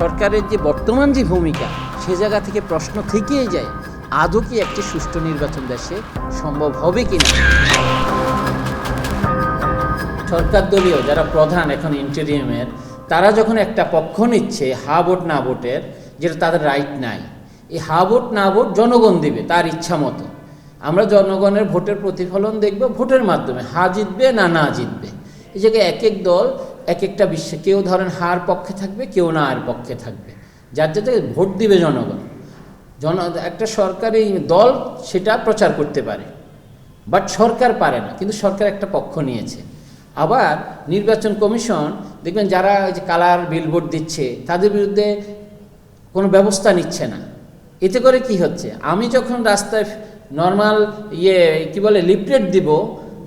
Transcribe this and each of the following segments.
সরকারের যে বর্তমান যে ভূমিকা সে জায়গা থেকে প্রশ্ন থেকেই যায়, আদৌ কি একটি সুষ্ঠু নির্বাচন দেশে সম্ভব হবে কিনা। সরকার দলীয় যারা প্রধান এখন ইন্টেরিয়ামের, তারা যখন একটা পক্ষ নিচ্ছে হা ভোট না ভোটের, যেটা তাদের রাইট নাই, এই হা ভোট না ভোট জনগণ দিবে তার ইচ্ছা মতো। আমরা জনগণের ভোটের প্রতিফলন দেখব ভোটের মাধ্যমে, হা জিতবে না না জিতবে। এই জায়গায় এক এক দল এক একটা বিশ্বে, কেউ ধরেন হার পক্ষে থাকবে, কেউ না আর পক্ষে থাকবে, যার যাতে ভোট দিবে জনগণ। একটা সরকারি দল সেটা প্রচার করতে পারে, বাট সরকার পারে না, কিন্তু সরকার একটা পক্ষ নিয়েছে। আবার নির্বাচন কমিশন দেখবেন যারা ওই যে কালার বিলবোর্ড দিচ্ছে তাদের বিরুদ্ধে কোনো ব্যবস্থা নিচ্ছে না। এতে করে কি হচ্ছে, আমি যখন রাস্তায় নর্মাল কি বলে লিফলেট দিব,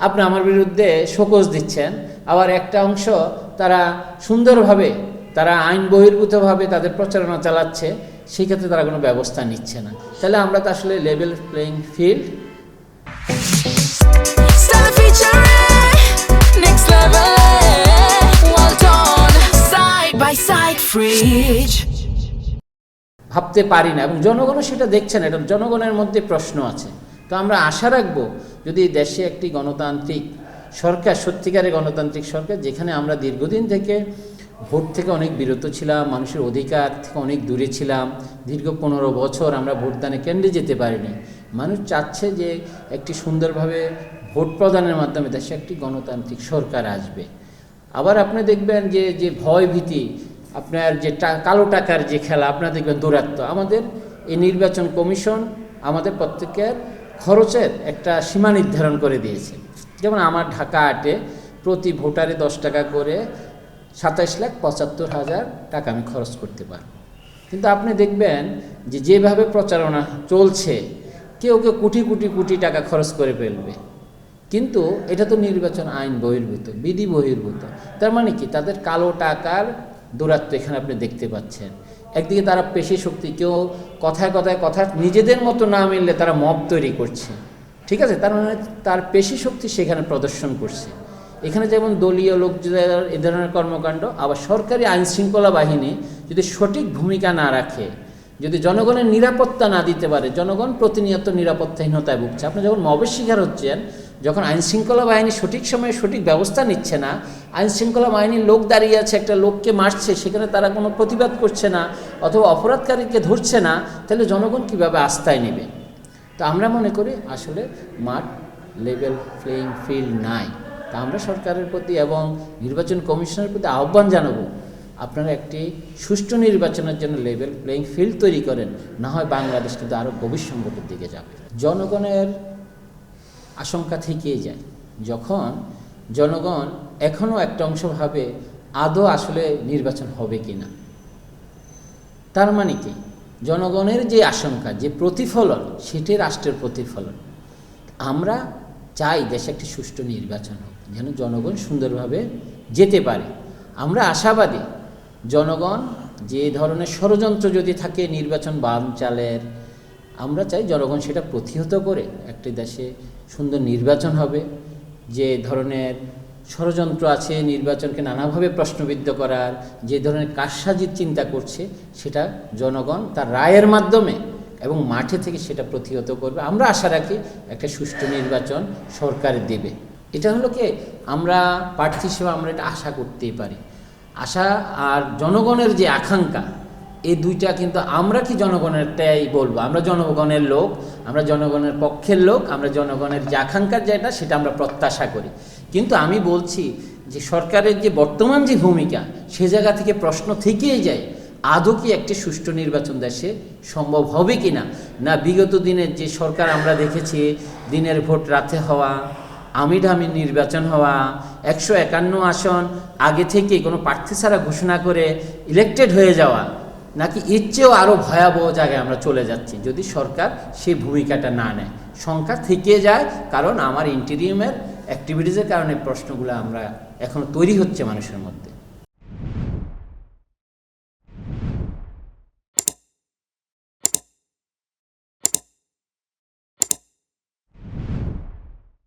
আপনি আমার বিরুদ্ধে শোকজ দিচ্ছেন, আবার একটা অংশ তারা সুন্দরভাবে তারা আইন বহির্ভূতভাবে তাদের প্রচারণা চালাচ্ছে, সেই ক্ষেত্রে তারা কোনো ব্যবস্থা নিচ্ছে না। তাহলে আমরা তো আসলে লেভেল প্লেইং ফিল্ড ভাবতে পারি না, এবং জনগণও সেটা দেখছে না। এটা জনগণের মধ্যে প্রশ্ন আছে। তো আমরা আশা রাখবো যদি দেশে একটি গণতান্ত্রিক সরকার, সত্যিকারের গণতান্ত্রিক সরকার, যেখানে আমরা দীর্ঘদিন থেকে ভোট থেকে অনেক বিরত ছিলাম, মানুষের অধিকার থেকে অনেক দূরে ছিলাম, দীর্ঘ 15 বছর আমরা ভোটদানে কেন্দ্রে যেতে পারিনি। মানুষ চাচ্ছে যে একটি সুন্দরভাবে ভোট প্রদানের মাধ্যমে দেশে একটি গণতান্ত্রিক সরকার আসবে। আবার আপনি দেখবেন যে ভয় ভীতি, আপনার যে কালো টাকার যে খেলা, আপনারা দেখবেন দৌরাত্ম্য। আমাদের এই নির্বাচন কমিশন আমাদের প্রত্যেকের খরচের একটা সীমা নির্ধারণ করে দিয়েছে। যেমন আমার ঢাকা আটে প্রতি ভোটারে 10 টাকা করে 27,75,000 টাকা আমি খরচ করতে পারব। কিন্তু আপনি দেখবেন যে যেভাবে প্রচারণা চলছে, কেউ কেউ কোটি কোটি কোটি টাকা খরচ করে ফেলবে, কিন্তু এটা তো নির্বাচন আইন বহির্ভূত, বিধি বহির্ভূত। তার মানে কি, তাদের কালো টাকার দৌরাত্ম্য এখানে আপনি দেখতে পাচ্ছেন। একদিকে তারা পেশি শক্তি, কেউ কথায় কথায় কথা নিজেদের মতো না মিললে তারা মব তৈরি করছে, ঠিক আছে, তার মানে তার পেশি শক্তি সেখানে প্রদর্শন করছে। এখানে যেমন দলীয় লোকদের এ ধরনের কর্মকাণ্ড, আবার সরকারি আইনশৃঙ্খলা বাহিনী যদি সঠিক ভূমিকা না রাখে, যদি জনগণের নিরাপত্তা না দিতে পারে, জনগণ প্রতিনিয়ত নিরাপত্তাহীনতায় ভুগছে। আপনি যখন মবের শিকার হচ্ছেন, যখন আইনশৃঙ্খলা বাহিনী সঠিক সময়ে সঠিক ব্যবস্থা নিচ্ছে না, আইনশৃঙ্খলা বাহিনীর লোক দাঁড়িয়ে আছে, একটা লোককে মারছে, সেখানে তারা কোনো প্রতিবাদ করছে না, অথবা অপরাধকারীকে ধরছে না, তাহলে জনগণ কীভাবে আস্থায় নেবে? তো আমরা মনে করি আসলে মাঠ লেভেল প্লেইং ফিল্ড নাই। তা আমরা সরকারের প্রতি এবং নির্বাচন কমিশনের প্রতি আহ্বান জানাবো, আপনারা একটি সুষ্ঠু নির্বাচনের জন্য লেভেল প্লেইং ফিল্ড তৈরি করেন, না হয় বাংলাদেশ কিন্তু আরও গভীর সংকটের দিকে যাবে। জনগণের আশঙ্কা থেকেই যায়, যখন জনগণ এখনও একটা অংশ ভাবে আদৌ আসলে নির্বাচন হবে কি না। তার মানে কি, জনগণের যে আশঙ্কা, যে প্রতিফলন, সেটি রাষ্ট্রের প্রতিফলন। আমরা চাই দেশে একটি সুষ্ঠু নির্বাচন হোক, যেন জনগণ সুন্দরভাবে যেতে পারে। আমরা আশাবাদী জনগণ যে ধরনের ষড়যন্ত্র যদি থাকে নির্বাচন বানচালের, আমরা চাই জনগণ সেটা প্রতিহত করে একটি দেশে সুন্দর নির্বাচন হবে। যে ধরনের ষড়যন্ত্র আছে নির্বাচনকে নানাভাবে প্রশ্নবিদ্ধ করার, যে ধরনের কারসাজির চিন্তা করছে, সেটা জনগণ তার রায়ের মাধ্যমে এবং মাঠে থেকে সেটা প্রতিহত করবে। আমরা আশা রাখি একটা সুষ্ঠু নির্বাচন সরকার দেবে। এটা হলো কি, আমরা প্রার্থী হিসেবে আমরা এটা আশা করতেই পারি। আশা আর জনগণের যে আকাঙ্ক্ষা, এই দুইটা কিন্তু আমরা কি জনগণেরটাই বলবো। আমরা জনগণের লোক, আমরা জনগণের পক্ষের লোক, আমরা জনগণের যে আকাঙ্ক্ষার যেটা, সেটা আমরা প্রত্যাশা করি। কিন্তু আমি বলছি যে সরকারের যে বর্তমান যে ভূমিকা, সে জায়গা থেকে প্রশ্ন থেকেই যায়, আদৌ কি একটি সুষ্ঠু নির্বাচন দেশে সম্ভব হবে কি না। না বিগত দিনের যে সরকার আমরা দেখেছি, দিনের ভোট রাতে হওয়া, আমিডামি নির্বাচন হওয়া, 151 আসন আগে থেকে কোনো প্রার্থী ছাড়া ঘোষণা করে ইলেক্টেড হয়ে যাওয়া, নাকি এর চেয়েও আরও ভয়াবহ জায়গায় আমরা চলে যাচ্ছি যদি সরকার সেই ভূমিকাটা না নেয়। সংখ্যা থেকে যায়, কারণ আমার ইন্টেরিয়ামের অ্যাক্টিভিটিসের কারণে প্রশ্নগুলো আমরা এখন তৈরি হচ্ছে মানুষের মধ্যে।